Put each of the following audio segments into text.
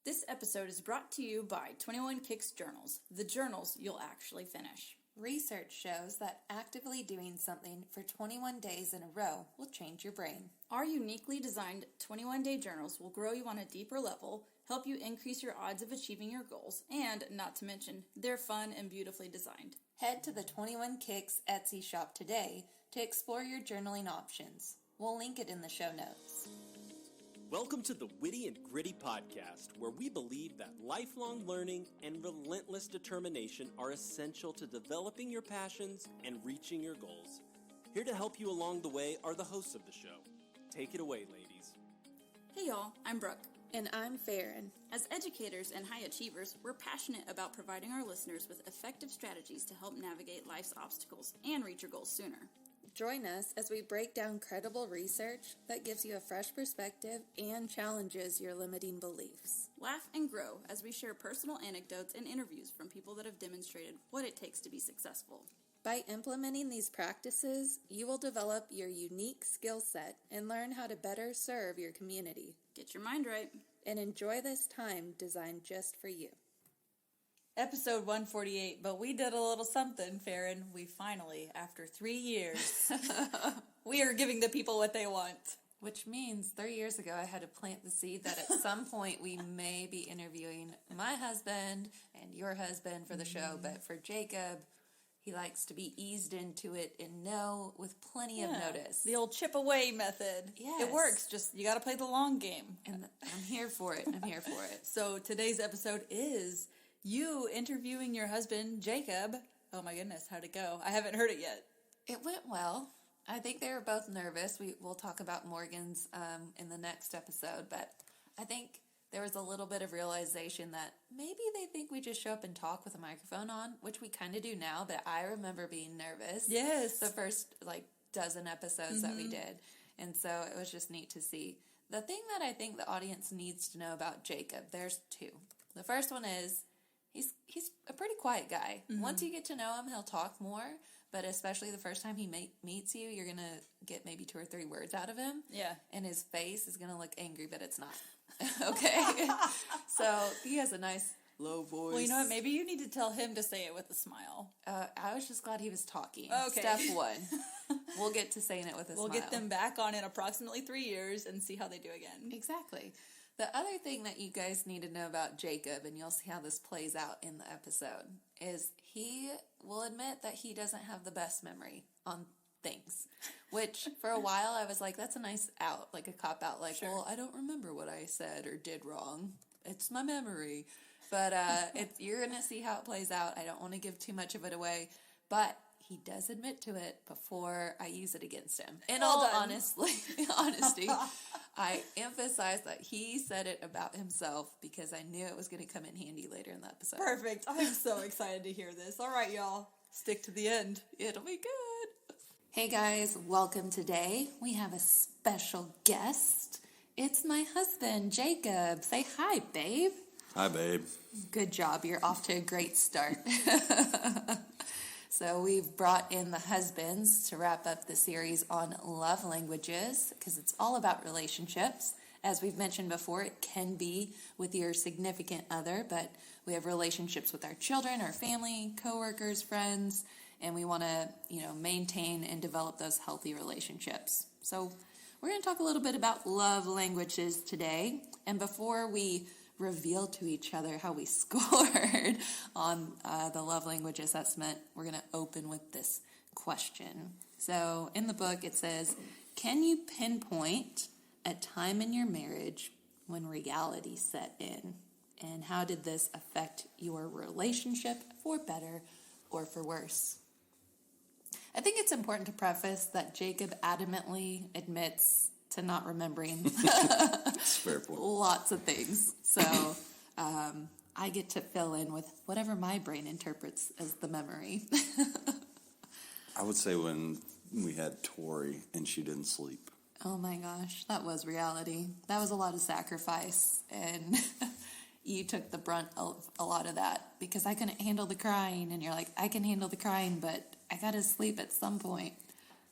This episode is brought to you by 21 Kicks Journals, the journals you'll actually finish. Research shows that actively doing something for 21 days in a row will change your brain. Our uniquely designed 21-day journals will grow you on a deeper level, help you increase your odds of achieving your goals, and, not to mention, they're fun and beautifully designed. Head to the 21 Kicks Etsy shop today to explore your journaling options. We'll link it in the show notes. Welcome to the Witty and Gritty podcast, where we believe that lifelong learning and relentless determination are essential to developing your passions and reaching your goals. Here to help you along the way are the hosts of the show. Take it away, ladies. Hey y'all, I'm Brooke. And I'm Faren. As educators and high achievers, we're passionate about providing our listeners with effective strategies to help navigate life's obstacles and reach your goals sooner. Join us as we break down credible research that gives you a fresh perspective and challenges your limiting beliefs. Laugh and grow as we share personal anecdotes and interviews from people that have demonstrated what it takes to be successful. By implementing these practices, you will develop your unique skill set and learn how to better serve your community. Get your mind right. And enjoy this time designed just for you. Episode 148, but we did a little something, Faren. We finally, after 3 years, we are giving the people what they want. Which means 3 years ago I had to plant the seed that at some point we may be interviewing my husband and your husband for the show, but for Jacob, he likes to be eased into it and know with plenty of notice. The old chip away method. Yes. It works, just you got to play the long game. And I'm here for it. So today's episode is you interviewing your husband, Jacob. Oh my goodness, how'd it go? I haven't heard it yet. It went well. I think they were both nervous. We'll talk about Morgan's in the next episode, but I think there was a little bit of realization that maybe they think we just show up and talk with a microphone on, which we kind of do now, but I remember being nervous. Yes. The first, dozen episodes that we did. And so it was just neat to see. The thing that I think the audience needs to know about Jacob, there's two. The first one is he's a pretty quiet guy. Mm-hmm. Once you get to know him, he'll talk more, but especially the first time he meets you, you're going to get maybe 2 or 3 words out of him. Yeah. And his face is going to look angry, but it's not. Okay? So he has a nice low voice. Well, you know what? Maybe you need to tell him to say it with a smile. I was just glad he was talking. Okay. Step 1. We'll get to saying it with a smile. We'll get them back on in approximately 3 years and see how they do again. Exactly. The other thing that you guys need to know about Jacob, and you'll see how this plays out in the episode, is he will admit that he doesn't have the best memory on things. Which, for a while, I was like, that's a nice out, like a cop-out. Like, sure. Well, I don't remember what I said or did wrong. It's my memory. But you're going to see how it plays out. I don't want to give too much of it away. But he does admit to it before I use it against him. In all honesty, I emphasize that he said it about himself because I knew it was going to come in handy later in the episode. Perfect. I'm so excited to hear this. All right, y'all. Stick to the end. It'll be good. Hey, guys. Welcome today. We have a special guest. It's my husband, Jacob. Say hi, babe. Hi, babe. Good job. You're off to a great start. So we've brought in the husbands to wrap up the series on love languages because it's all about relationships. As we've mentioned before, it can be with your significant other, but we have relationships with our children, our family, coworkers, friends, and we want to, maintain and develop those healthy relationships. So we're going to talk a little bit about love languages today. And before we reveal to each other how we scored on the love language assessment, we're going to open with this question. So in the book it says, can you pinpoint a time in your marriage when reality set in? And how did this affect your relationship for better or for worse? I think it's important to preface that Jacob adamantly admits to not remembering Fair point. Lots of things. So I get to fill in with whatever my brain interprets as the memory. I would say when we had Tori and she didn't sleep. Oh my gosh, that was reality. That was a lot of sacrifice, and you took the brunt of a lot of that because I couldn't handle the crying, and you're like, I can handle the crying, but I gotta sleep at some point.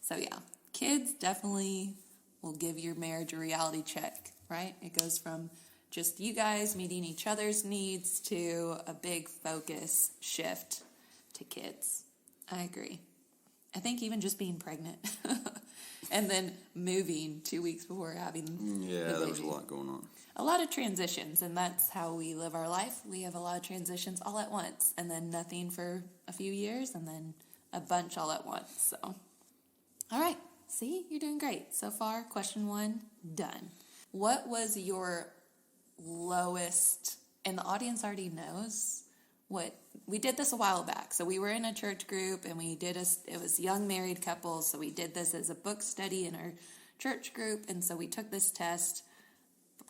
So yeah, kids definitely will give your marriage a reality check, right? It goes from just you guys meeting each other's needs to a big focus shift to kids. I agree. I think even just being pregnant and then moving 2 weeks before having Yeah, the there was a baby. lot going on. A lot of transitions, and that's how we live our life. We have a lot of transitions all at once, and then nothing for a few years, and then a bunch all at once. So, all right. See, you're doing great. So far, question 1, done. What was your lowest, and the audience already knows what, we did this a while back. So we were in a church group, and it was young married couples, so we did this as a book study in our church group, and so we took this test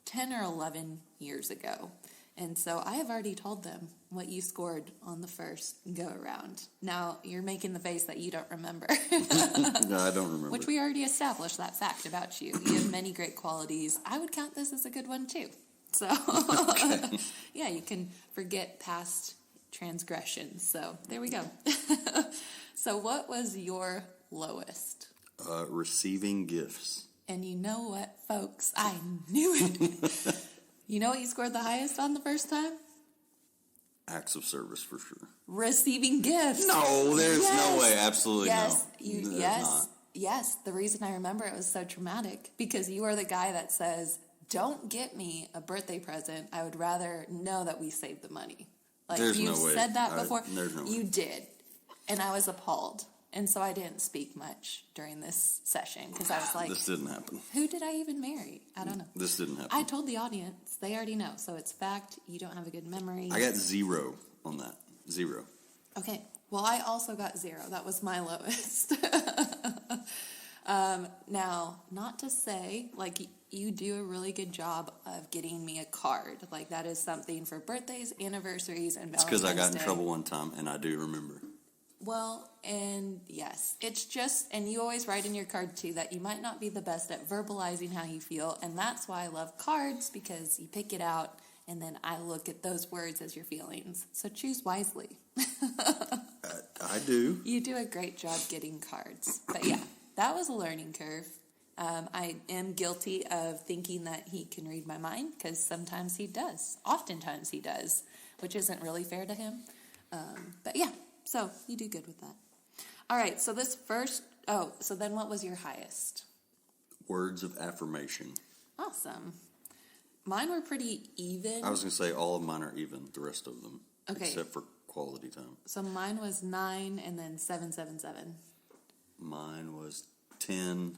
10 or 11 years ago. And so I have already told them what you scored on the first go around. Now, you're making the face that you don't remember. No, I don't remember. Which we already established that fact about you. You have many great qualities. I would count this as a good one, too. So, yeah, you can forget past transgressions. So, there we go. So, what was your lowest? Receiving gifts. And you know what, folks? I knew it. You know what you scored the highest on the first time? Acts of service, for sure. Receiving gifts. No, there's no Yes. way. Absolutely Yes, no. you, There's yes, not. yes. The reason I remember it was so traumatic because you are the guy that says, "Don't get me a birthday present. I would rather know that we saved the money." Like There's you've no way. said that before. There's no way. You did, and I was appalled, and so I didn't speak much during this session because I was like, This didn't happen. "Who did I even marry? I don't know." This didn't happen. I told the audience; they already know, so it's fact. You don't have a good memory. I got 0 on that. 0. Okay. Well, I also got 0. That was my lowest. Now, not to say, like, you do a really good job of getting me a card. Like, that is something for birthdays, anniversaries, and It's Valentine's because I got in Day. trouble one time, and I do remember. Well, and yes, it's just, and you always write in your card, too, that you might not be the best at verbalizing how you feel, and that's why I love cards, because you pick it out, and then I look at those words as your feelings. So choose wisely. I do. You do a great job getting cards. But yeah, that was a learning curve. I am guilty of thinking that he can read my mind because sometimes he does. Oftentimes he does, which isn't really fair to him. But yeah, so you do good with that. All right, so so then what was your highest? Words of affirmation. Awesome. Mine were pretty even. I was going to say all of mine are even, the rest of them. Okay. Except for quality time. So mine was 9 and then 777. Mine was 10,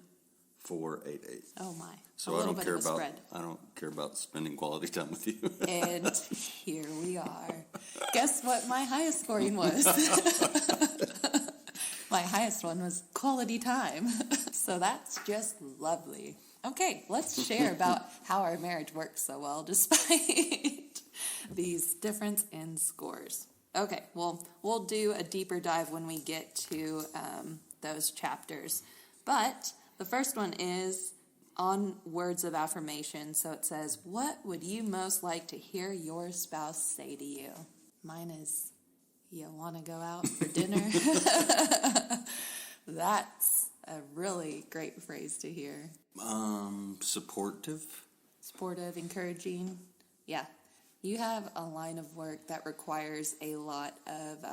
4, 8, 8. Oh my. So I don't care about spending quality time with you. And here we are. Guess what my highest scoring was? My highest one was quality time. So that's just lovely. Okay, let's share about how our marriage works so well despite these difference in scores. Okay, well, we'll do a deeper dive when we get to those chapters. But the first one is on words of affirmation. So it says, what would you most like to hear your spouse say to you? Mine is, you want to go out for dinner? That's a really great phrase to hear. Supportive. Supportive, encouraging. Yeah. You have a line of work that requires a lot of,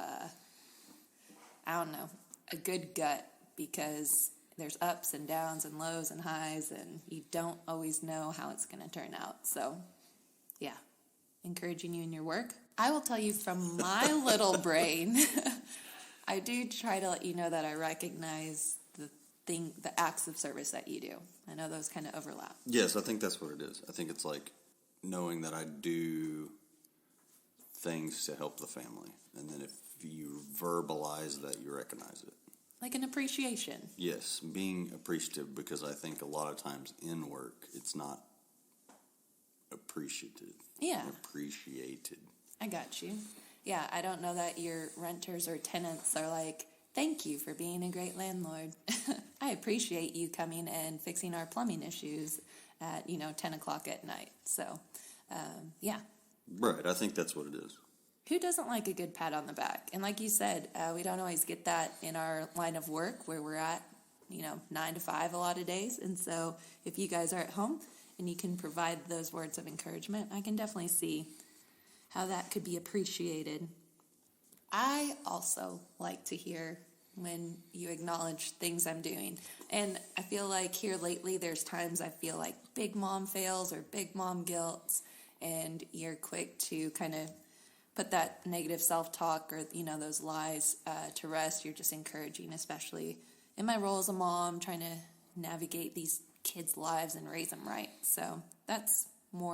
a good gut because there's ups and downs and lows and highs and you don't always know how it's going to turn out. So, yeah, encouraging you in your work. I will tell you from my little brain, I do try to let you know that I recognize the acts of service that you do. I know those kind of overlap. Yes, I think that's what it is. I think it's like knowing that I do things to help the family. And then if you verbalize that, you recognize it. Like an appreciation. Yes, being appreciative, because I think a lot of times in work, it's not appreciative. Yeah. Appreciated. I got you. Yeah, I don't know that your renters or tenants are like, thank you for being a great landlord. I appreciate you coming and fixing our plumbing issues at, 10 o'clock at night. So, yeah. Right, I think that's what it is. Who doesn't like a good pat on the back? And like you said, we don't always get that in our line of work where we're at, 9 to 5 a lot of days. And so if you guys are at home and you can provide those words of encouragement, I can definitely see how that could be appreciated. I also like to hear when you acknowledge things I'm doing. And I feel like here lately there's times I feel like big mom fails or big mom guilt, and you're quick to kind of put that negative self-talk or, those lies to rest. You're just encouraging, especially in my role as a mom, trying to navigate these kids' lives and raise them right. So that's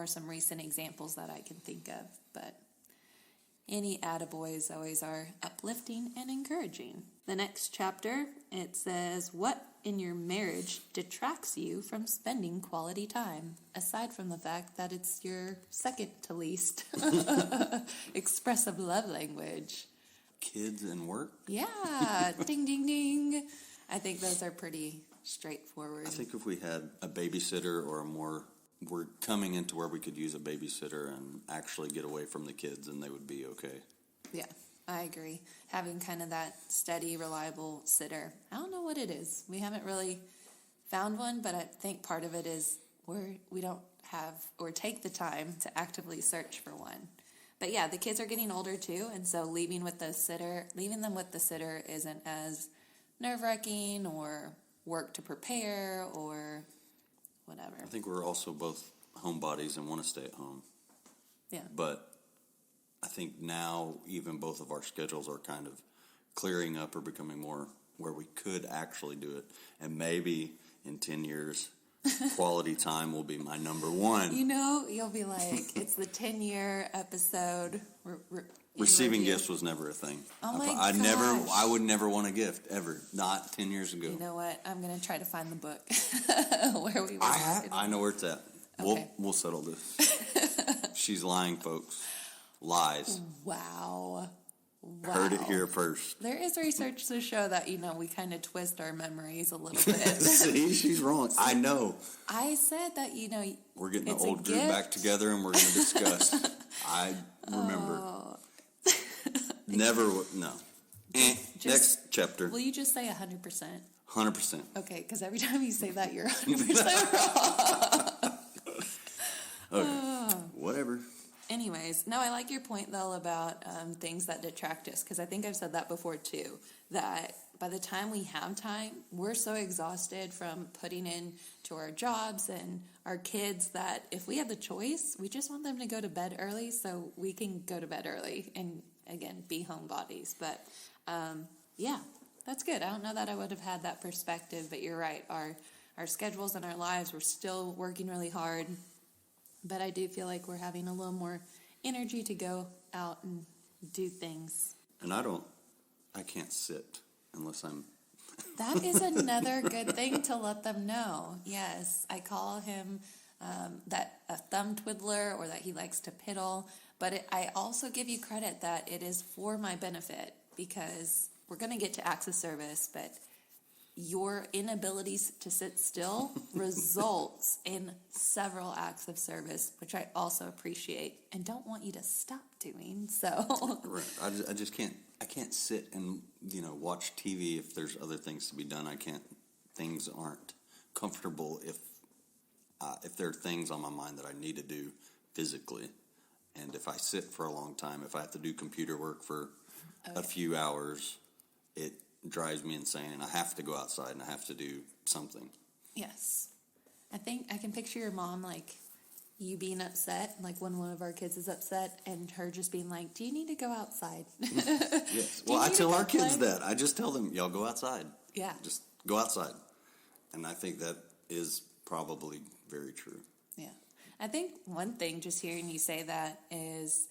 some recent examples that I can think of. But any attaboys always are uplifting and encouraging. The next chapter, it says, what in your marriage detracts you from spending quality time, aside from the fact that it's your second to least expressive love language? Kids and work? Yeah, ding, ding, ding. I think those are pretty straightforward. I think if we had a babysitter we're coming into where we could use a babysitter and actually get away from the kids, and they would be okay. Yeah, I agree. Having kind of that steady, reliable sitter. I don't know what it is. We haven't really found one, but I think part of it is we don't have or take the time to actively search for one. But yeah, the kids are getting older too, and so leaving them with the sitter isn't as nerve-wracking or work to prepare or whatever. I think we're also both homebodies and want to stay at home. Yeah. But I think now even both of our schedules are kind of clearing up or becoming more where we could actually do it. And maybe in 10 years, quality time will be my number one. You'll be like, it's the 10-year episode. Receiving gifts was never a thing. Oh my gosh. I would never want a gift, ever. Not 10 years ago. You know what? I'm going to try to find the book where we were. I know where it's at. Okay. We'll settle this. She's lying, folks. Lies. Wow. Heard it here first. There is research to show that, we kind of twist our memories a little bit. See, she's wrong. I know. I said that, we're getting the it's old group back together and we're going to discuss. I remember. Never, no. Next chapter. Will you just say 100%? 100%. Okay, because every time you say that, you're 100% wrong. Okay, whatever. Anyways, no, I like your point, though, about things that detract us, because I think I've said that before, too, that by the time we have time, we're so exhausted from putting in to our jobs and our kids that if we had the choice, we just want them to go to bed early so we can go to bed early and, again, be homebodies. But, yeah, that's good. I don't know that I would have had that perspective, but you're right. Our schedules and our lives, we're still working really hard. But I do feel like we're having a little more energy to go out and do things. And I can't sit unless I'm... That is another good thing to let them know. Yes, I call him a thumb twiddler, or that he likes to piddle. But I also give you credit that it is for my benefit, because we're going to get to acts of service, but your inabilities to sit still results in several acts of service, which I also appreciate and don't want you to stop doing. So right. I just can't. I can't sit and watch TV if there's other things to be done. Things aren't comfortable if there are things on my mind that I need to do physically, and if I sit for a long time, if I have to do computer work for a few hours, it drives me insane, and I have to go outside and I have to do something. Yes. I think I can picture your mom, like, you being upset, like when one of our kids is upset, and her just being like, do you need to go outside? Yes. Well, I tell our kids that. I just tell them, y'all go outside. Yeah. Just go outside. And I think that is probably very true. Yeah. I think one thing, just hearing you say that, is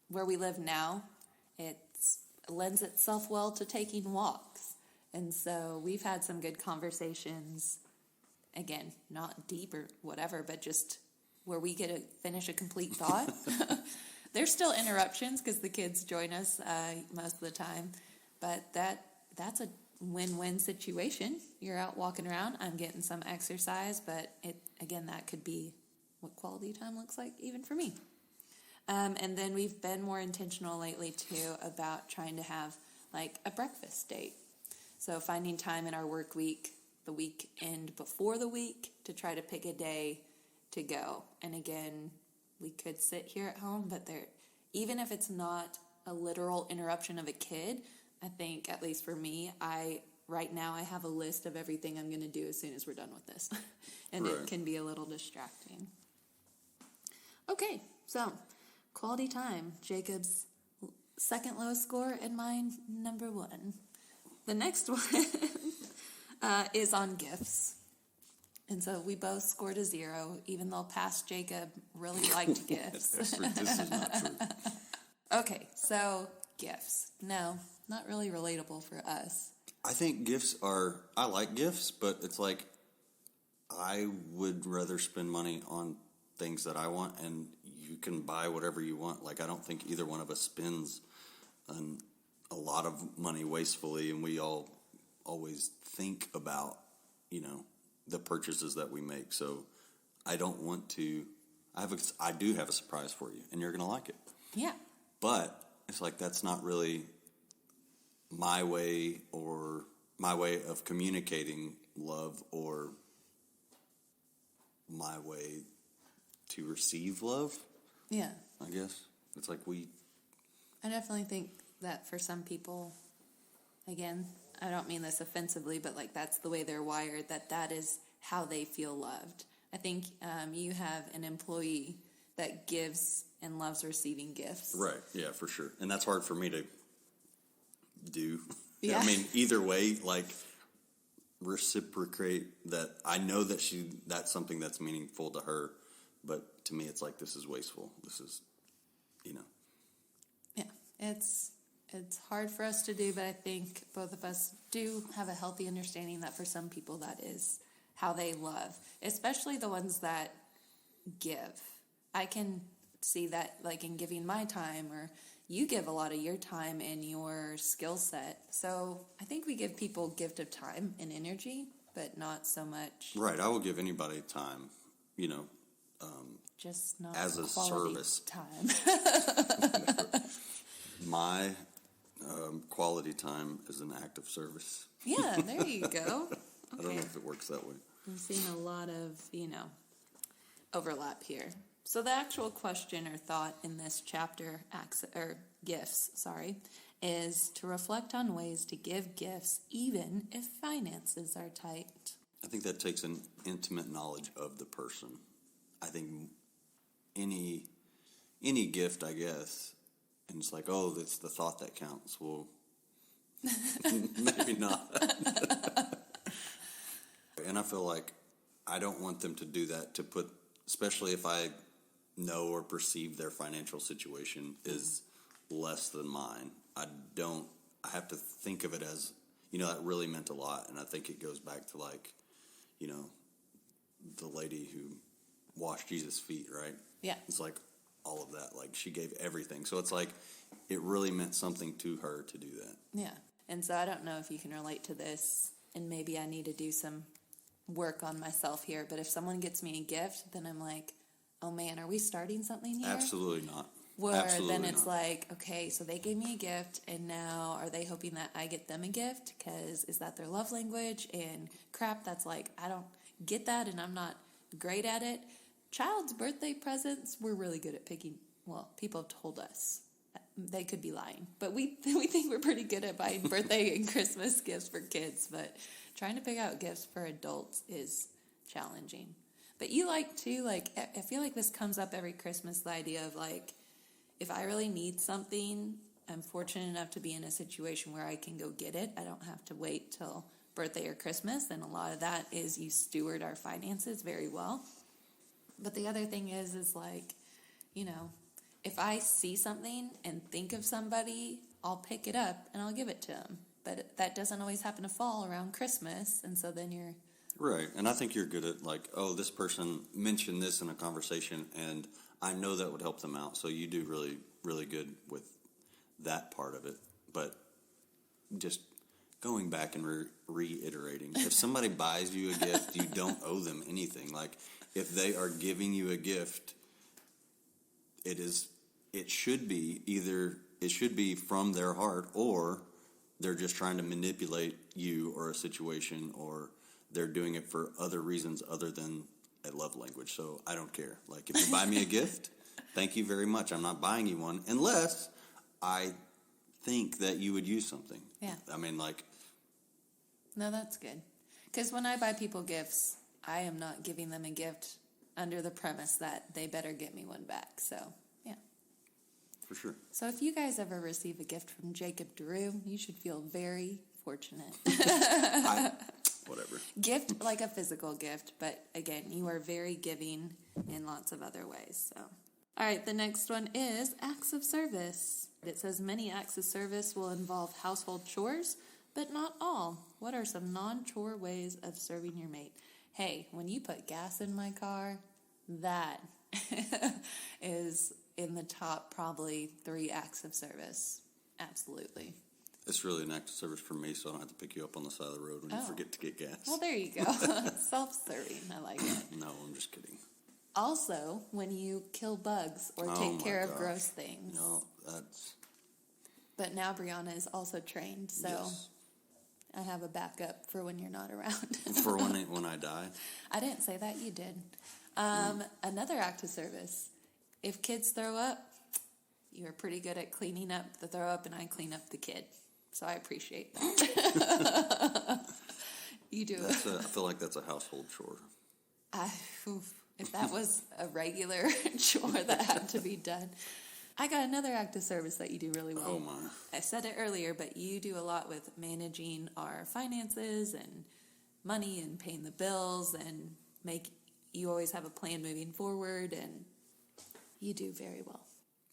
where we live now, it lends itself well to taking walks. And so we've had some good conversations, again, not deep or whatever, but just where we get to finish a complete thought. There's still interruptions because the kids join us most of the time, but that's a win-win situation. You're out walking around, I'm getting some exercise, but that could be what quality time looks like even for me. And then we've been more intentional lately, too, about trying to have, like, a breakfast date. So finding time in our work week, the weekend before the week, to try to pick a day to go. And again, we could sit here at home, but even if it's not a literal interruption of a kid, I think, at least for me, right now I have a list of everything I'm going to do as soon as we're done with this. And Right. It can be a little distracting. Okay, so quality time. Jacob's second lowest score and mine number 1. The next one is on gifts. And so we both scored a 0, even though past Jacob really liked gifts. This is not true. Okay, so gifts. No, not really relatable for us. I think I like gifts, but it's like I would rather spend money on things that I want, and you can buy whatever you want. Like, I don't think either one of us spends a lot of money wastefully, and we all always think about, the purchases that we make. So I don't want to. I do have a surprise for you, and you're going to like it. Yeah. But it's like that's not really my way of communicating love, or my way to receive love. Yeah. I guess it's like I definitely think that for some people, again, I don't mean this offensively, but like that's the way they're wired, that is how they feel loved. I think you have an employee that gives and loves receiving gifts. Right. Yeah, for sure. And that's hard for me to do. Yeah. I mean, either way, like reciprocate that. I know that that's something that's meaningful to her, but to me, it's like, this is wasteful. This is, Yeah, it's hard for us to do, but I think both of us do have a healthy understanding that for some people that is how they love, especially the ones that give. I can see that like in giving my time, or you give a lot of your time and your skill set. So I think we give people gift of time and energy, but not so much. Right. I will give anybody time, Just not as a quality service. time. My quality time is an act of service. Yeah, there you go. I don't know if it works that way. I'm seeing a lot of, overlap here. So the actual question or thought in this chapter, gifts, is to reflect on ways to give gifts even if finances are tight. I think that takes an intimate knowledge of the person. I think any gift, I guess, and it's like, oh, it's the thought that counts. Well, maybe not. And I feel like I don't want them to do that, especially if I know or perceive their financial situation is less than mine. I have to think of it as, that really meant a lot. And I think it goes back to like, the lady who washed Jesus' feet, right? Yeah. It's like all of that. Like, she gave everything. So it's like it really meant something to her to do that. Yeah. And so I don't know if you can relate to this, and maybe I need to do some work on myself here, but if someone gets me a gift, then I'm like, oh man, are we starting something here? Absolutely not. Where Absolutely then it's not. like, okay, so they gave me a gift, and now are they hoping that I get them a gift? Because is that their love language? And crap, that's like, I don't get that, and I'm not great at it. Child's birthday presents, we're really good at picking. Well, people have told us. They could be lying, but we think we're pretty good at buying birthday and Christmas gifts for kids, but trying to pick out gifts for adults is challenging. But you like to, I feel like this comes up every Christmas, the idea of like, if I really need something, I'm fortunate enough to be in a situation where I can go get it. I don't have to wait till birthday or Christmas, and a lot of that is you steward our finances very well. But the other thing is like, if I see something and think of somebody, I'll pick it up and I'll give it to them. But that doesn't always happen to fall around Christmas, and so then you're... Right, and I think you're good at like, oh, this person mentioned this in a conversation, and I know that would help them out. So you do really, really good with that part of it. But just going back and reiterating, if somebody buys you a gift, you don't owe them anything. Like, if they are giving you a gift, it should be from their heart, or they're just trying to manipulate you or a situation, or they're doing it for other reasons other than a love language, so I don't care. Like, if you buy me a gift, thank you very much. I'm not buying you one unless I think that you would use something. Yeah. I mean, like... No, that's good. Because when I buy people gifts, I am not giving them a gift under the premise that they better get me one back. So, yeah. For sure. So if you guys ever receive a gift from Jacob Drew, you should feel very fortunate. Whatever. Gift, like a physical gift, but again, you are very giving in lots of other ways. So, all right, the next one is acts of service. It says many acts of service will involve household chores, but not all. What are some non-chore ways of serving your mate? Hey, when you put gas in my car, that is in the top probably 3 acts of service. Absolutely. It's really an act of service for me, so I don't have to pick you up on the side of the road when you forget to get gas. Well, there you go. Self-serving. I like it. No, I'm just kidding. Also, when you kill bugs or take care of gross things. No, that's... But now Brianna is also trained, so Yes. I have a backup for when you're not around. For when I die. I didn't say that, you did. Another act of service. If kids throw up, you're pretty good at cleaning up the throw up, and I clean up the kid. So I appreciate that. You do it. I feel like that's a household chore. If that was a regular chore that had to be done. I got another act of service that you do really well. Oh, my. I said it earlier, but you do a lot with managing our finances and money and paying the bills, and you always have a plan moving forward, and you do very well.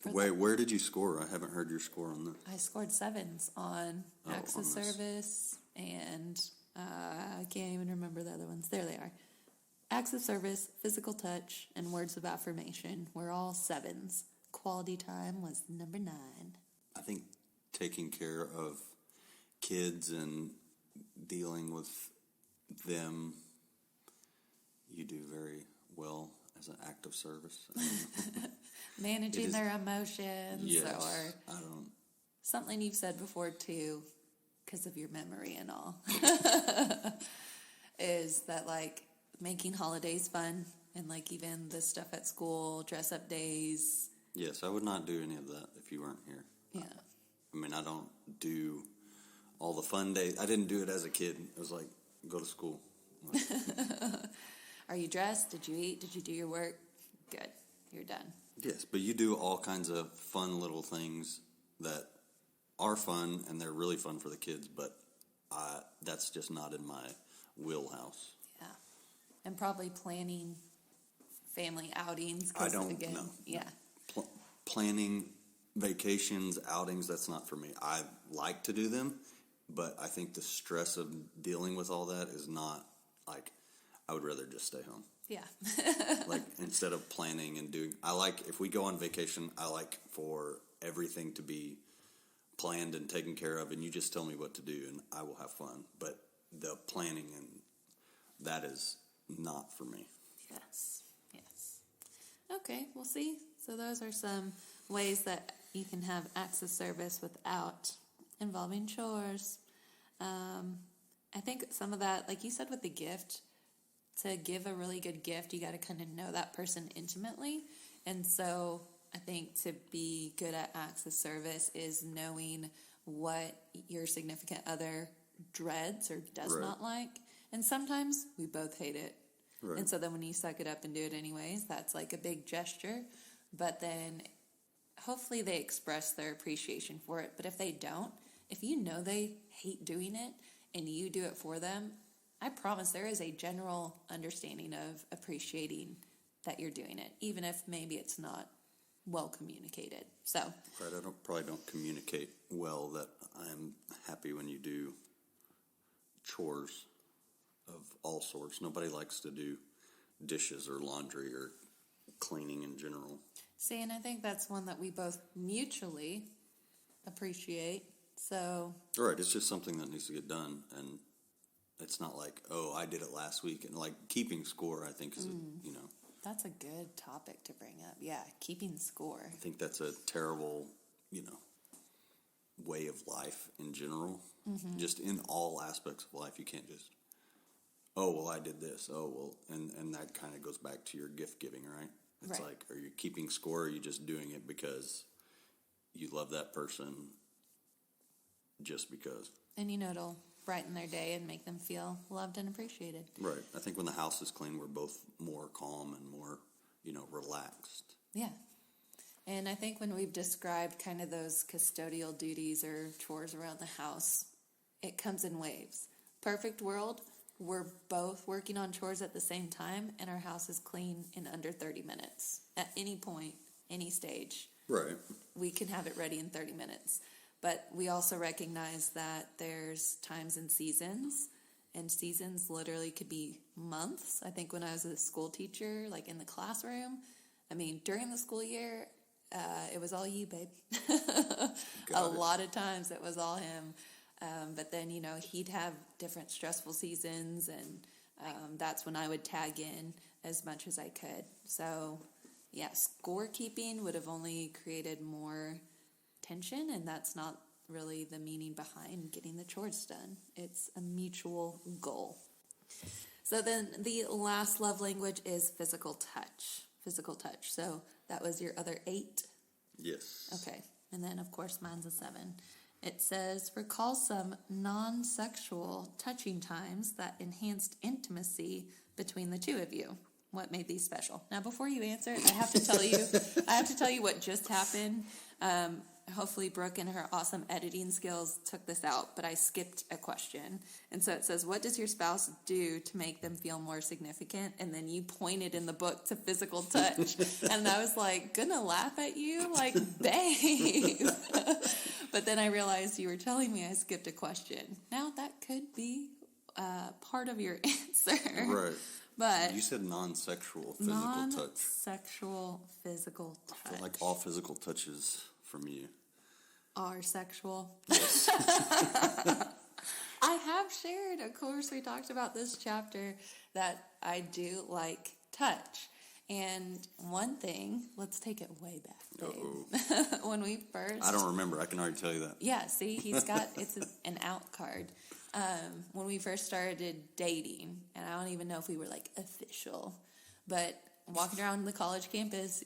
Wait, where did you score? I haven't heard your score on that. I scored 7s on acts of service, and I can't even remember the other ones. There they are. Acts of service, physical touch, and words of affirmation were all 7s. Quality time was number 9. I think taking care of kids and dealing with them, you do very well as an act of service. Managing their emotions, Yes, or something you've said before too, because of your memory and all, is that like making holidays fun, and like even the stuff at school, dress up days. Yes, I would not do any of that if you weren't here. Yeah. I mean, I don't do all the fun days. I didn't do it as a kid. It was like, go to school. Are you dressed? Did you eat? Did you do your work? Good. You're done. Yes, but you do all kinds of fun little things that are fun, and they're really fun for the kids, but that's just not in my wheelhouse. Yeah. And probably planning family outings. I don't know. Yeah. Planning vacations, outings, that's not for me. I like to do them, but I think the stress of dealing with all that is not, like, I would rather just stay home. Yeah. Like, instead of planning and doing, if we go on vacation, I like for everything to be planned and taken care of, and you just tell me what to do, and I will have fun. But the planning, and that is not for me. Yes. Okay, we'll see. So those are some ways that you can have acts of service without involving chores. I think some of that, like you said with the gift, to give a really good gift, you got to kind of know that person intimately. And so I think to be good at acts of service is knowing what your significant other dreads or does not like. And sometimes we both hate it. Right. And so then when you suck it up and do it anyways, that's like a big gesture. But then hopefully they express their appreciation for it. But if they don't, if you know they hate doing it and you do it for them, I promise there is a general understanding of appreciating that you're doing it, even if maybe it's not well communicated. So right, I probably don't communicate well that I'm happy when you do chores of all sorts. Nobody likes to do dishes or laundry or cleaning in general. See, and I think that's one that we both mutually appreciate. So right, it's just something that needs to get done, and it's not like, oh, I did it last week. And like keeping score, I think is that's a good topic to bring up. Yeah, keeping score. I think that's a terrible, way of life in general. Mm-hmm. Just in all aspects of life, you can't just oh, well, I did this. Oh, well, and that kind of goes back to your gift giving, right? It's Right. like, are you keeping score, or are you just doing it because you love that person just because? And it'll brighten their day and make them feel loved and appreciated. Right. I think when the house is clean, we're both more calm and more, relaxed. Yeah. And I think when we've described kind of those custodial duties or chores around the house, it comes in waves. Perfect world, we're both working on chores at the same time, and our house is clean in under 30 minutes. At any point, any stage, Right. we can have it ready in 30 minutes. But we also recognize that there's times and seasons literally could be months. I think when I was a school teacher, like in the classroom, during the school year, it was all you, babe. A lot of times it was all him. But then, he'd have different stressful seasons, and that's when I would tag in as much as I could. So, yeah, scorekeeping would have only created more tension, and that's not really the meaning behind getting the chores done. It's a mutual goal. So then the last love language is physical touch. So that was your other 8? Yes. Okay. And then, of course, mine's a 7. It says, recall some non-sexual touching times that enhanced intimacy between the two of you. What made these special? Now, before you answer, I have to tell you what just happened. Hopefully Brooke and her awesome editing skills took this out, but I skipped a question. And so it says, what does your spouse do to make them feel more significant? And then you pointed in the book to physical touch. And I was like, gonna laugh at you? Like, babe. But then I realized you were telling me I skipped a question. Now that could be part of your answer. Right. But you said non-sexual physical touch. Non-sexual physical touch. I feel like all physical touches from you are sexual. Yes. I have shared, of course, we talked about this chapter, that I do like touch. And one thing, let's take it way back, babe. When we first... I don't remember. I can already tell you that. Yeah, see, he's got, it's an out card. When we first started dating, and I don't even know if we were, official, but walking around the college campus,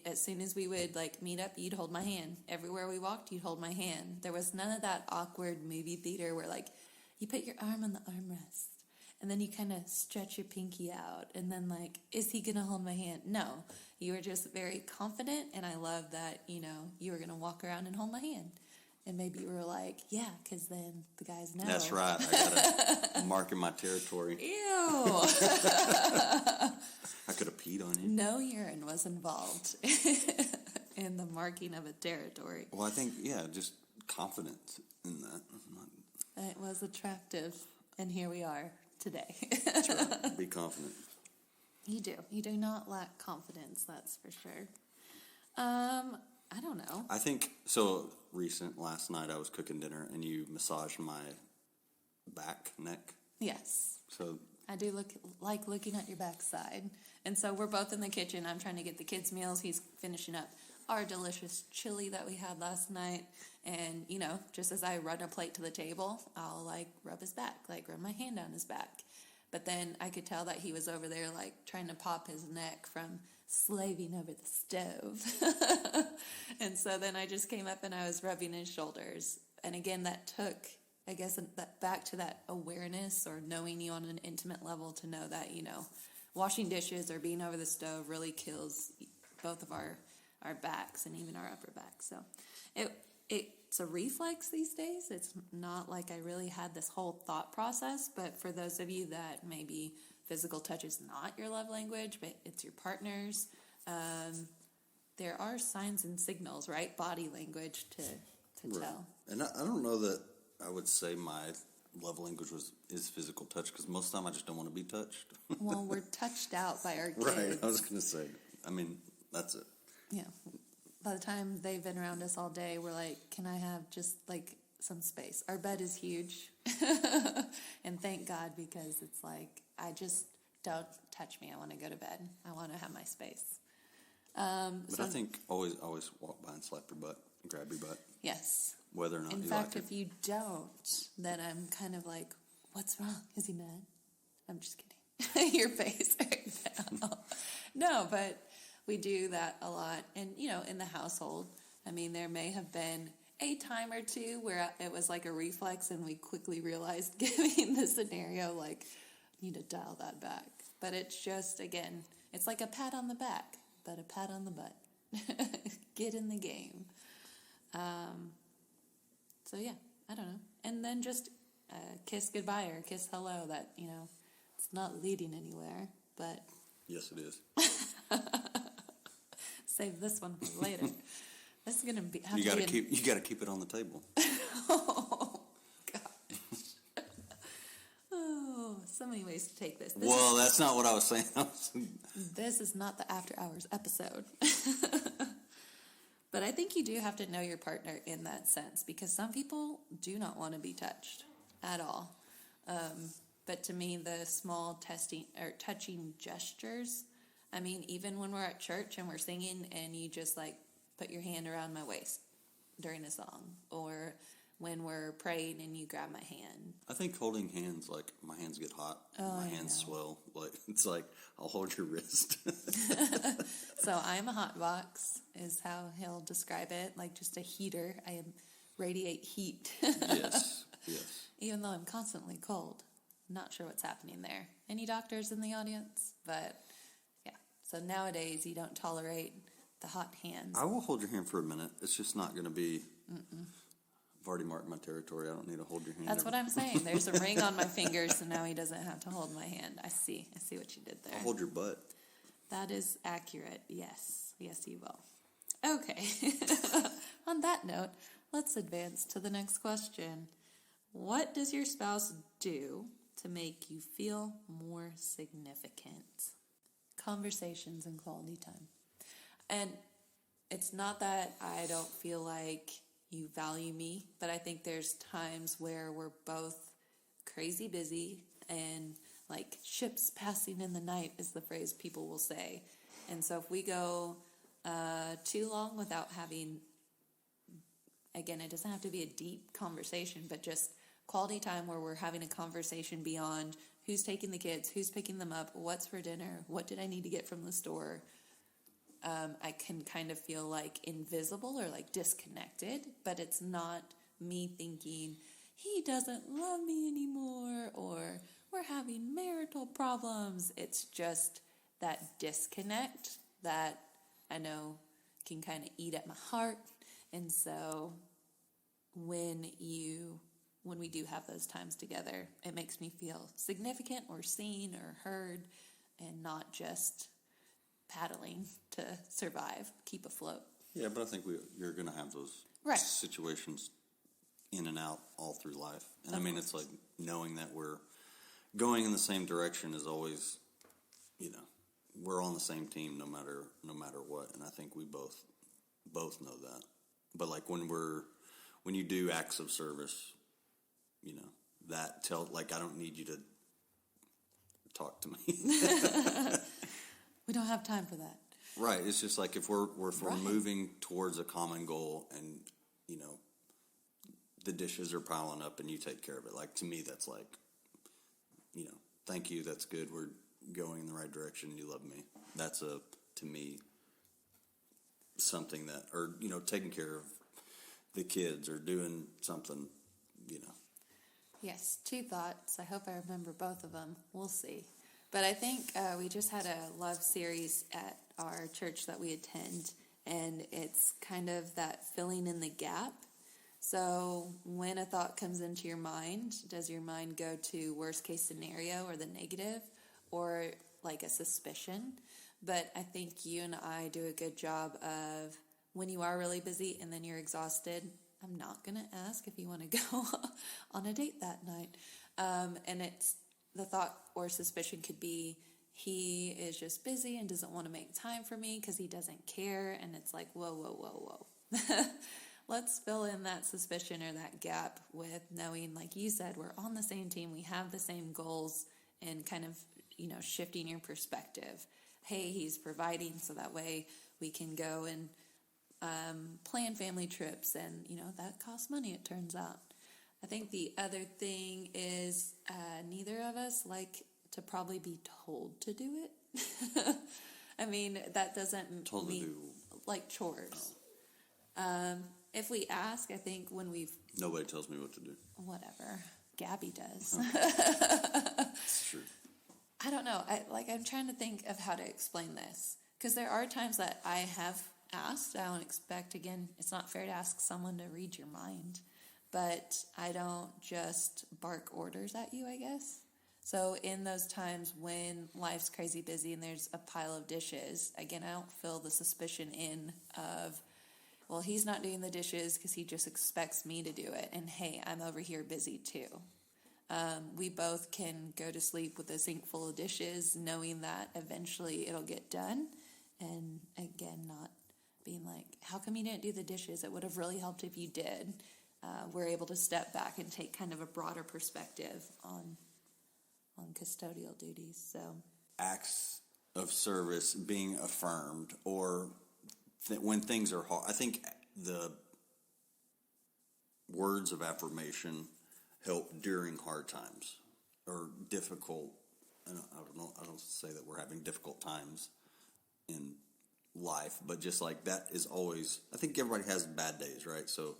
as soon as we would, meet up, you'd hold my hand. Everywhere we walked, you'd hold my hand. There was none of that awkward movie theater where, you put your arm on the armrest, and then you kind of stretch your pinky out, and then, is he going to hold my hand? No. You were just very confident, and I love that, you were going to walk around and hold my hand. And maybe you were like, yeah, because then the guys know. That's right. I got a mark in my territory. Ew. I could have peed on you. No urine was involved in the marking of a territory. Well, I think, just confidence in that. It was attractive, and here we are today. That's right. Be confident. You do. You do not lack confidence, that's for sure. I don't know. I think, last night I was cooking dinner, and you massaged my neck. Yes. So I do like looking at your backside. And so we're both in the kitchen. I'm trying to get the kids' meals. He's finishing up our delicious chili that we had last night. And, just as I run a plate to the table, I'll, rub his back, rub my hand down his back. But then I could tell that he was over there, trying to pop his neck from slaving over the stove. And so then I just came up and I was rubbing his shoulders. And again, that took, I guess, that back to that awareness or knowing you on an intimate level to know that, washing dishes or being over the stove really kills both of our backs and even our upper back. So it's a reflex these days. It's not like I really had this whole thought process, but for those of you that maybe physical touch is not your love language, but it's your partner's, there are signs and signals, right? Body language to right. tell. And I don't know that I would say my love language is physical touch, because most of the time I just don't want to be touched. Well, we're touched out by our kids. Right, I was going to say. That's it. Yeah. By the time they've been around us all day, we're like, can I have just, some space? Our bed is huge. And thank God, because it's I just don't touch me. I want to go to bed. I want to have my space. But I think always walk by and slap your butt, and grab your butt. Yes. Whether or not In you fact, like it. if you don't, then I'm kind of like, what's wrong? Is he mad? I'm just kidding. Your face right now. No, but we do that a lot. And, in the household, I mean, there may have been a time or two where it was like a reflex and we quickly realized, given the scenario, like, need to dial that back. But it's just, again, it's like a pat on the back, but a pat on the butt. Get in the game. So yeah, I don't know. And then just kiss goodbye or kiss hello. That, it's not leading anywhere, but Yes, it is. save this one for later. This is gonna be. You got to keep it on the table. Oh gosh. Oh, so many ways to take this. That's not what I was saying. This is not the after hours episode. But I think you do have to know your partner in that sense, because some people do not want to be touched at all. But to me, the small touching gestures, I mean, even when we're at church and we're singing and you just like put your hand around my waist during a song, or when we're praying and you grab my hand. I think holding hands, like, my hands get hot. Oh, my hands swell. Like, it's like, I'll hold your wrist. So I'm a hot box, is how he'll describe it, like just a heater. I radiate heat. Yes. Even though I'm constantly cold. Not sure what's happening there. Any doctors in the audience? But yeah. So nowadays you don't tolerate the hot hands. I will hold your hand for a minute. It's just not going to be... I've already marked my territory. I don't need to hold your hand. That's what I'm saying. There's a ring on my finger, so now he doesn't have to hold my hand. I see what you did there. I'll hold your butt. That is accurate. Yes, you will. Okay. On that note, let's advance to the next question. What does your spouse do to make you feel more significant? Conversations and quality time. And it's not that I don't feel like you value me, but I think there's times where we're both crazy busy and like ships passing in the night is the phrase people will say. And so if we go too long without having, again, it doesn't have to be a deep conversation, but just quality time where we're having a conversation beyond who's taking the kids, who's picking them up, what's for dinner, what did I need to get from the store. I can kind of feel like invisible or like disconnected, but it's not me thinking he doesn't love me anymore or we're having marital problems. It's just that disconnect that I know can kind of eat at my heart. And so when we do have those times together, it makes me feel significant or seen or heard and not just paddling to survive, keep afloat. Yeah, but I think you're going to have those situations in and out all through life. And I mean, it's like knowing that we're going in the same direction is always, we're on the same team no matter what. And I think we both know that. But like when you do acts of service, I don't need you to talk to me. We don't have time for that. Right. It's just like if we're moving towards a common goal and, the dishes are piling up and you take care of it. Like, to me, that's like, thank you. That's good. We're going in the right direction. You love me. That's to me, something that, or, taking care of the kids or doing something, Yes, 2 thoughts. I hope I remember both of them. We'll see. But I think we just had a love series at our church that we attend, and it's kind of that filling in the gap. So when a thought comes into your mind, does your mind go to worst case scenario or the negative, or like a suspicion? But I think you and I do a good job of when you are really busy and then you're exhausted, I'm not going to ask if you want to go on a date that night. And it's the thought or suspicion could be he is just busy and doesn't want to make time for me because he doesn't care. And it's like, whoa. Let's fill in that suspicion or that gap with knowing, like you said, we're on the same team. We have the same goals and kind of, shifting your perspective. Hey, he's providing so that way we can go and plan family trips. And, that costs money, it turns out. I think the other thing is neither of us like to probably be told to do it. I mean, that doesn't Told to mean do like chores. If we ask, I think when we've nobody tells me what to do. whatever, Gabby does. It's true. I don't know. I'm trying to think of how to explain this because there are times that I have asked. I don't expect, again, it's not fair to ask someone to read your mind, but I don't just bark orders at you, I guess. So in those times when life's crazy busy and there's a pile of dishes, again, I don't feel the suspicion in of, well, he's not doing the dishes because he just expects me to do it. And hey, I'm over here busy too. We both can go to sleep with a sink full of dishes, knowing that eventually it'll get done. And again, not being like, how come you didn't do the dishes? It would have really helped if you did. We're able to step back and take kind of a broader perspective on custodial duties. So Acts of service being affirmed, or when things are hard. I think the words of affirmation help during hard times or difficult. And I don't know. I don't say that we're having difficult times in life, but just like that is always. I think everybody has bad days, right? So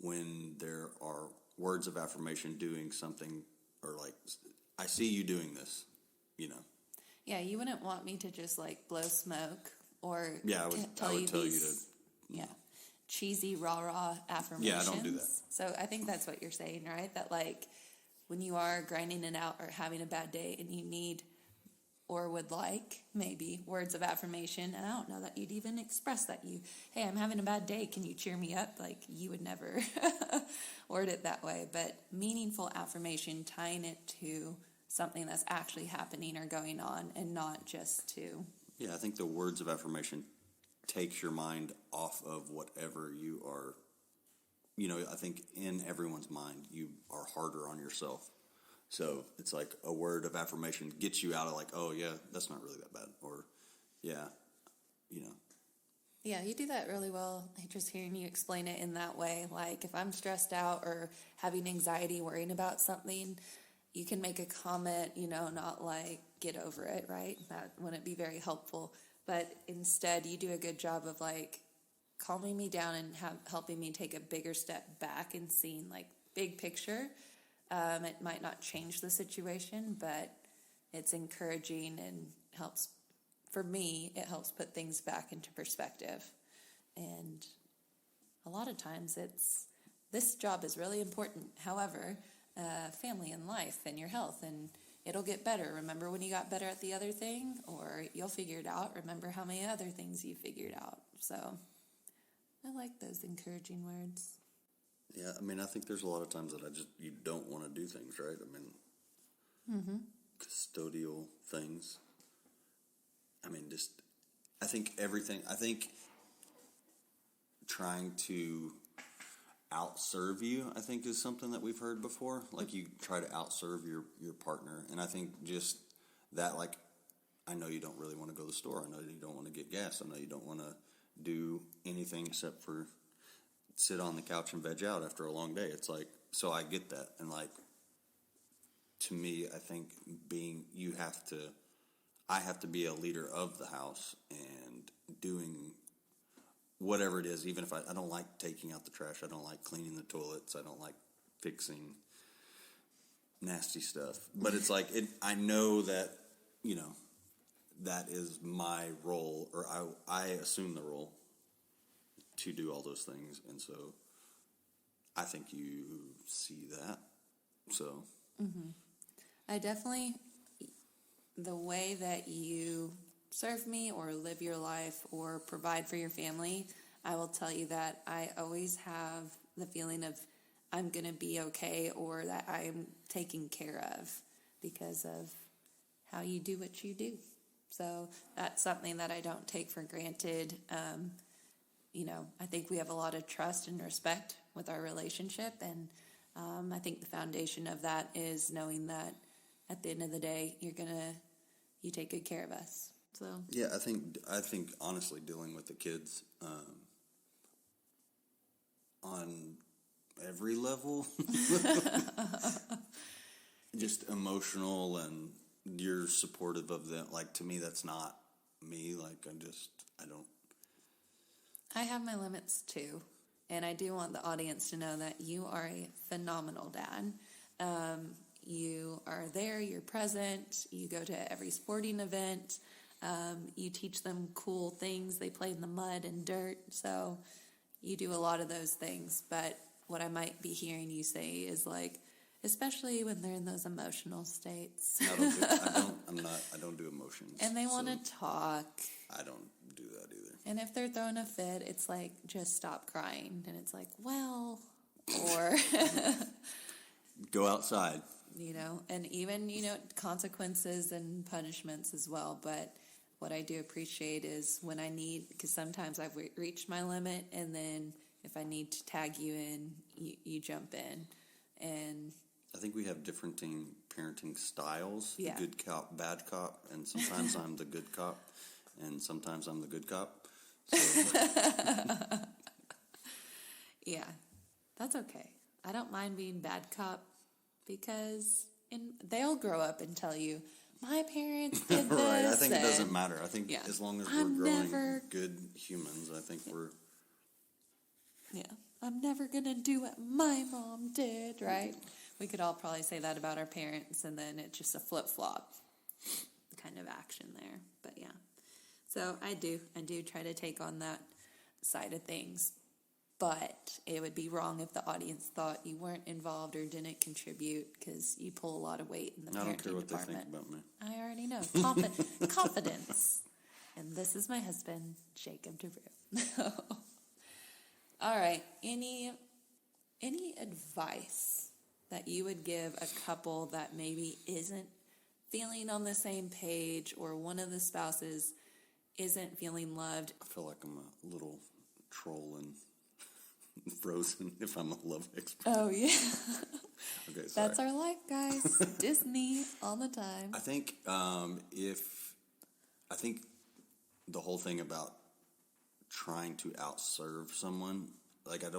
when there are words of affirmation doing something, or like, I see you doing this, you know. yeah, you wouldn't want me to just like blow smoke or Yeah, I would tell you to. Cheesy rah affirmations. Yeah, I don't do that. So I think that's what you're saying, right? That like when you are grinding it out or having a bad day and you need or would like maybe words of affirmation, and I don't know that you'd even express that hey, I'm having a bad day, can you cheer me up? Like you would never word it that way, but meaningful affirmation, tying it to something that's actually happening or going on and not just to. Yeah, I think the words of affirmation takes your mind off of whatever you are. You know, I think in everyone's mind, you are harder on yourself. So it's like a word of affirmation gets you out of like, oh, yeah, that's not really that bad. Or, yeah, you know. Yeah, you do that really well. Just hearing you explain it in that way. Like if I'm stressed out or having anxiety, worrying about something, you can make a comment, not like get over it, right? That wouldn't be very helpful. But instead, you do a good job of like calming me down and helping me take a bigger step back and seeing like big picture. It might not change the situation, but it's encouraging and helps. For me, it helps put things back into perspective. And a lot of times this job is really important. However, family and life and your health, and it'll get better. Remember when you got better at the other thing, or you'll figure it out. Remember how many other things you figured out. So I like those encouraging words. Yeah, I mean, I think there's a lot of times that you don't want to do things, right? I mean, custodial things. I mean, I think trying to outserve you, I think, is something that we've heard before. Like you try to outserve your partner. And I think just that, like, I know you don't really want to go to the store. I know you don't want to get gas. I know you don't want to do anything except for sit on the couch and veg out after a long day. It's like, so I get that. And like, to me, I think I have to be a leader of the house and doing whatever it is, even if I don't like taking out the trash, I don't like cleaning the toilets, I don't like fixing nasty stuff. But it's like, I know that, that is my role, or I assume the role to do all those things. And so I think you see that. So. Mm-hmm. I definitely, the way that you serve me or live your life or provide for your family, I will tell you that I always have the feeling of I'm going to be okay, or that I'm taken care of because of how you do what you do. So that's something that I don't take for granted. I think we have a lot of trust and respect with our relationship, and I think the foundation of that is knowing that at the end of the day, you take good care of us. So yeah, I think honestly, dealing with the kids on every level, just emotional and you're supportive of them. Like, to me, that's not me. Like, I don't. I have my limits too. And I do want the audience to know that you are a phenomenal dad. You are there, you're present, you go to every sporting event, you teach them cool things. They play in the mud and dirt, so you do a lot of those things. But what I might be hearing you say is like, especially when they're in those emotional states. I don't do emotions. And they want to talk. I don't do that either. And if they're throwing a fit, it's like, just stop crying. And it's like, well, or... Go outside. And even, consequences and punishments as well. But what I do appreciate is when I need, because sometimes I've reached my limit, and then if I need to tag you in, you jump in. And I think we have different parenting styles. Yeah. The good cop, bad cop, and sometimes I'm the good cop, and sometimes I'm the good cop. So. Yeah, that's okay. I don't mind being bad cop because they'll grow up and tell you, my parents did this. Right, I think it doesn't matter. I think as long as we're growing good humans, I think we're... Yeah, I'm never going to do what my mom did, right? We could all probably say that about our parents, and then it's just a flip-flop kind of action there. But yeah, so I do try to take on that side of things. But it would be wrong if the audience thought you weren't involved or didn't contribute, because you pull a lot of weight in the parenting department. I don't care what they think about me. I already know. Confidence. And this is my husband, Jacob DeVrew. All right. Any advice that you would give a couple that maybe isn't feeling on the same page, or one of the spouses isn't feeling loved? I feel like I'm a little troll and Frozen, if I'm a love expert. Oh, yeah. Okay, sorry. That's our life, guys. Disney all the time. I think the whole thing about trying to outserve someone, like I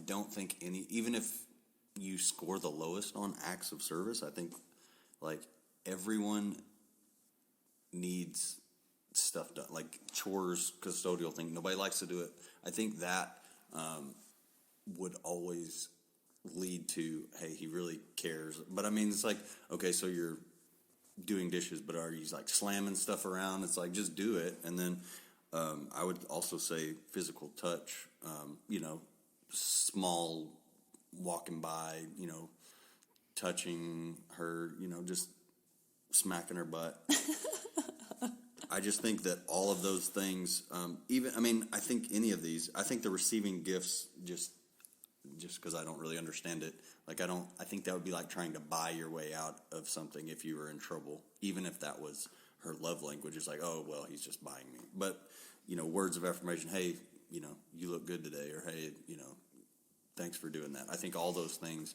don't think even if you score the lowest on acts of service, I think like everyone needs stuff done, like chores, custodial thing. Nobody likes to do it. I think that would always lead to, hey, he really cares. But I mean, it's like, okay, so you're doing dishes, but are you like slamming stuff around? It's like, just do it. And then I would also say physical touch, small walking by, touching her, just smacking her butt. I just think that all of those things, I think any of these, I think the receiving gifts, just because I don't really understand it, I think that would be like trying to buy your way out of something if you were in trouble, even if that was her love language. It's like, oh, well, he's just buying me. But, words of affirmation, hey, you look good today, or hey, thanks for doing that. I think all those things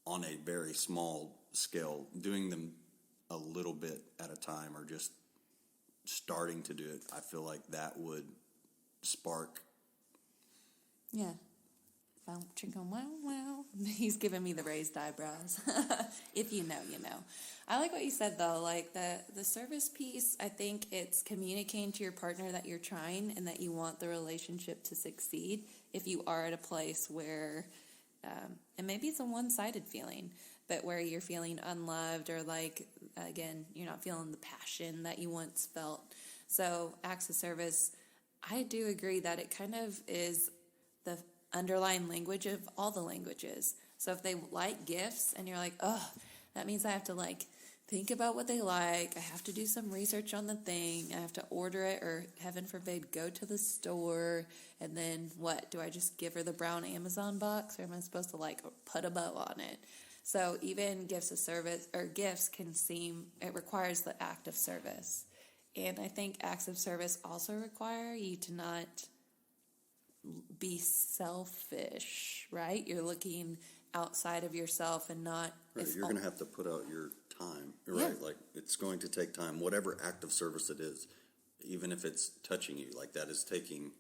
on a very small scale, doing them a little bit at a time, or just starting to do it, I feel like that would spark. Yeah. Wow, chicken, wow, wow. He's giving me the raised eyebrows. If you know, you know. I like what you said, though. Like, the service piece, I think it's communicating to your partner that you're trying and that you want the relationship to succeed. If you are at a place where, and maybe it's a one-sided feeling, but where you're feeling unloved, or like, again, you're not feeling the passion that you once felt. So acts of service, I do agree that it kind of is the underlying language of all the languages. So if they like gifts and you're like, oh, that means I have to like think about what they like. I have to do some research on the thing. I have to order it, or heaven forbid, go to the store. And then what? Do I just give her the brown Amazon box, or am I supposed to like put a bow on it? So even gifts of service, or gifts, can seem, it requires the act of service. And I think acts of service also require you to not be selfish, right? You're looking outside of yourself and not... Right, you're going to have to put out your time, right? Yeah. Like, it's going to take time, whatever act of service it is, even if it's touching you, like that is taking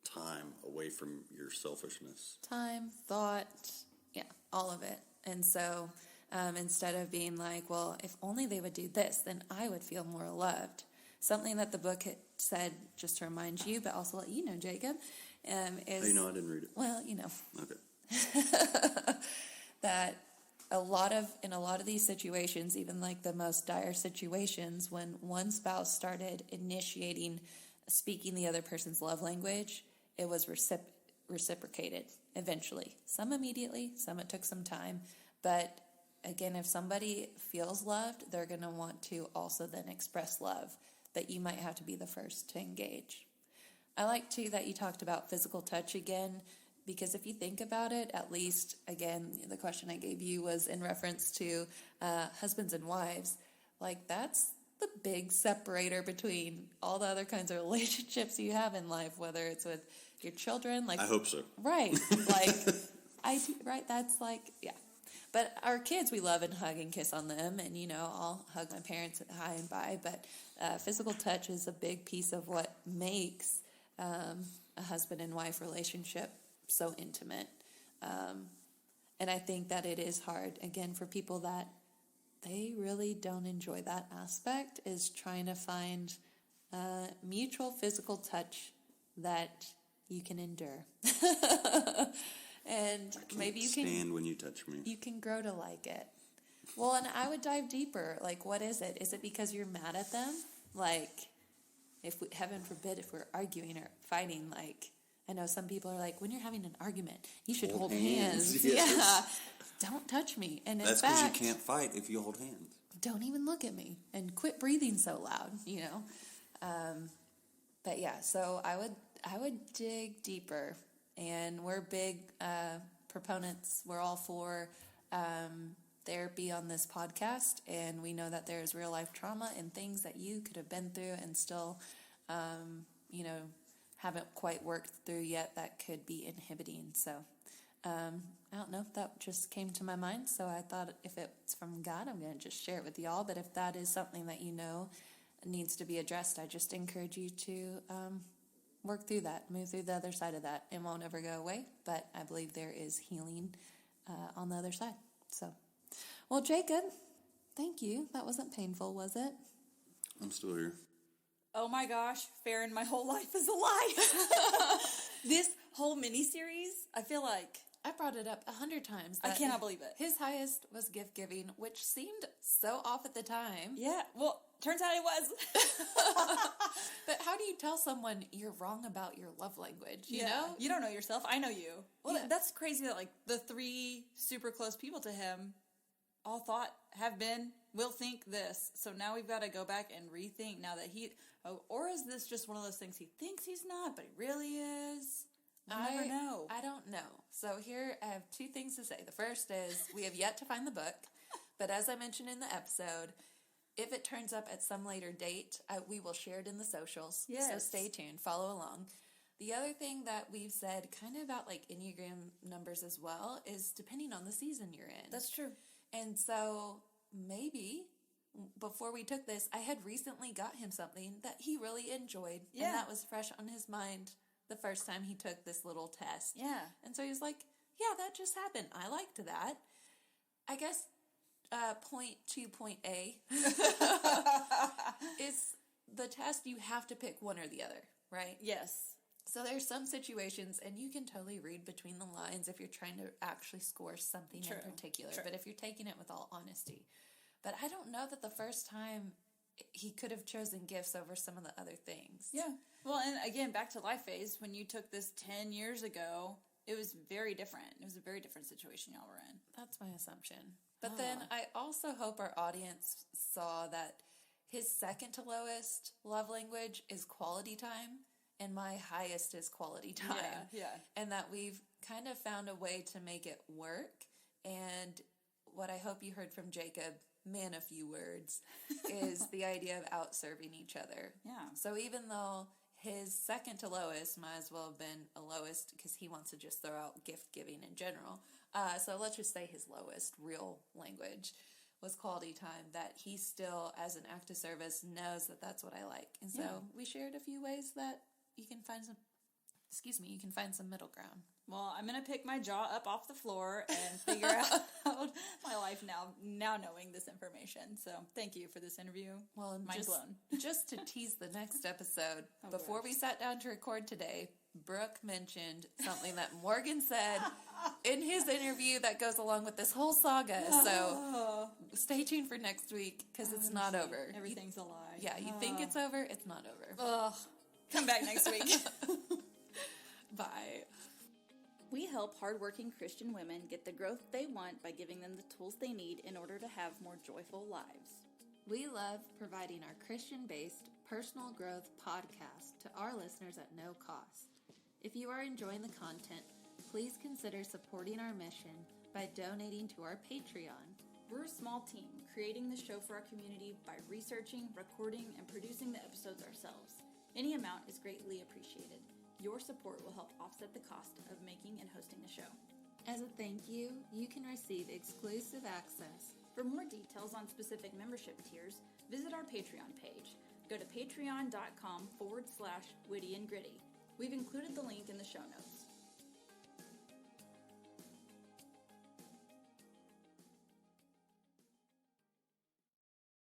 time away from your selfishness. Time, thought, yeah, all of it. And so instead of being like, well, if only they would do this, then I would feel more loved. Something that the book had said, just to remind you, but also let you know, Jacob, is... Oh, you know, I didn't read it. Well, you know. Okay. That in a lot of these situations, even like the most dire situations, when one spouse started initiating speaking the other person's love language, it was reciprocated eventually. Some immediately, some it took some time. But again, if somebody feels loved, they're going to want to also then express love. But you might have to be the first to engage. I like, too, that you talked about physical touch again, because if you think about it, at least, again, the question I gave you was in reference to husbands and wives. Like, that's the big separator between all the other kinds of relationships you have in life, whether it's with your children. Like, I hope so. Right. Like, right, that's like, yeah. But our kids, we love and hug and kiss on them. And, you know, I'll hug my parents hi and bye. But physical touch is a big piece of what makes a husband and wife relationship so intimate. And I think that it is hard, again, for people that they really don't enjoy that aspect, is trying to find mutual physical touch that you can endure. And maybe you can stand when you touch me. You can grow to like it. Well, and I would dive deeper. Like, what is it? Is it because you're mad at them? Like, heaven forbid, if we're arguing or fighting, like, I know some people are like, when you're having an argument, you should hold hands. Yes. Yeah. Don't touch me. And in That's because you fact, can't fight if you hold hands. don't even look at me and quit breathing so loud, you know? But yeah, so I would dig deeper. And we're big proponents. We're all for therapy on this podcast, and we know that there's real life trauma and things that you could have been through and still, you know, haven't quite worked through yet that could be inhibiting. So I don't know, that just came to my mind. So I thought if it's from God, I'm going to just share it with y'all. But if that is something that you know needs to be addressed, I just encourage you to work through that, move through the other side of that. It won't ever go away, but I believe there is healing on the other side. So, well, Jacob, thank you. That wasn't painful, was it? I'm still here. Oh my gosh, Faren, my whole life is a lie. This whole mini-series, I feel like... I brought it up 100 times. I cannot believe it. His highest was gift giving, which seemed so off at the time. Yeah, well, turns out it was. But how do you tell someone you're wrong about your love language, you know? You don't know yourself. I know you. Well, Yeah. that's crazy that, like, the 3 super close people to him all thought, have been, will think this. So now we've got to go back and rethink now that or is this just one of those things he thinks he's not, but he really is? I never know. I don't know. So here I have 2 things to say. The first is we have yet to find the book, but as I mentioned in the episode, if it turns up at some later date, we will share it in the socials. Yes. So stay tuned. Follow along. The other thing that we've said kind of about like Enneagram numbers as well is depending on the season you're in. That's true. And so maybe before we took this, I had recently got him something that he really enjoyed. Yeah. And that was fresh on his mind the first time he took this little test. Yeah. And so he was like, yeah, that just happened. I liked that. I guess point 2.A is the test. You have to pick one or the other, right? Yes. So there's some situations, and you can totally read between the lines if you're trying to actually score something True. in particular. True. But if you're taking it with all honesty. But I don't know that the first time he could have chosen gifts over some of the other things. Yeah. Well, and again, back to life phase, when you took this 10 years ago, it was very different. It was a very different situation y'all were in. That's my assumption. But then I also hope our audience saw that his second to lowest love language is quality time, and my highest is quality time. Yeah. And that we've kind of found a way to make it work. And what I hope you heard from Jacob, man, a few words, is the idea of out-serving each other. Yeah. So even though his second to lowest might as well have been a lowest because he wants to just throw out gift giving in general. So let's just say his lowest real language was quality time, that he still, as an act of service, knows that that's what I like. And so we shared a few ways that you can find some middle ground. Well, I'm going to pick my jaw up off the floor and figure out my life now knowing this information. So thank you for this interview. Well, Mind blown. Just to tease the next episode, before we sat down to record today, Brooke mentioned something that Morgan said in his interview that goes along with this whole saga. So stay tuned for next week because it's not over. Everything's a lie. Yeah, you think it's over, it's not over. Ugh. Come back next week. Bye. We help hardworking Christian women get the growth they want by giving them the tools they need in order to have more joyful lives. We love providing our Christian-based personal growth podcast to our listeners at no cost. If you are enjoying the content, please consider supporting our mission by donating to our Patreon. We're a small team creating the show for our community by researching, recording, and producing the episodes ourselves. Any amount is greatly appreciated. Your support will help offset the cost of making and hosting the show. As a thank you, you can receive exclusive access. For more details on specific membership tiers, visit our Patreon page. Go to patreon.com/witty and gritty. We've included the link in the show notes.